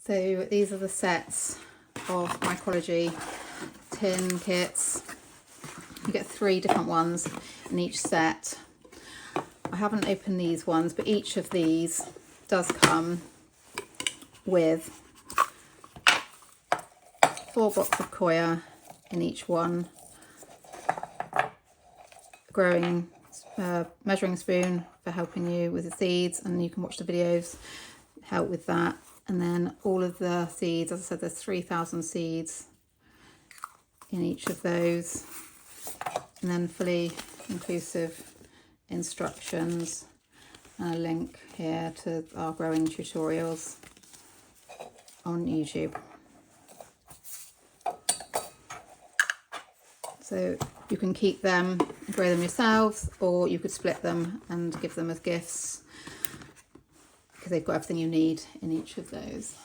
So these are the sets of Micrology tin kits. You get 3 different ones in each set. I haven't opened these ones, but each of these does come with 4 blocks of coir in each one, growing measuring spoon for helping you with the seeds, and you can watch the videos help with that. And then all of the seeds, as I said, there's 3,000 seeds in each of those, and then fully inclusive instructions and a link here to our growing tutorials on YouTube. So you can keep them, grow them yourselves, or you could split them and give them as gifts, because they've got everything you need in each of those.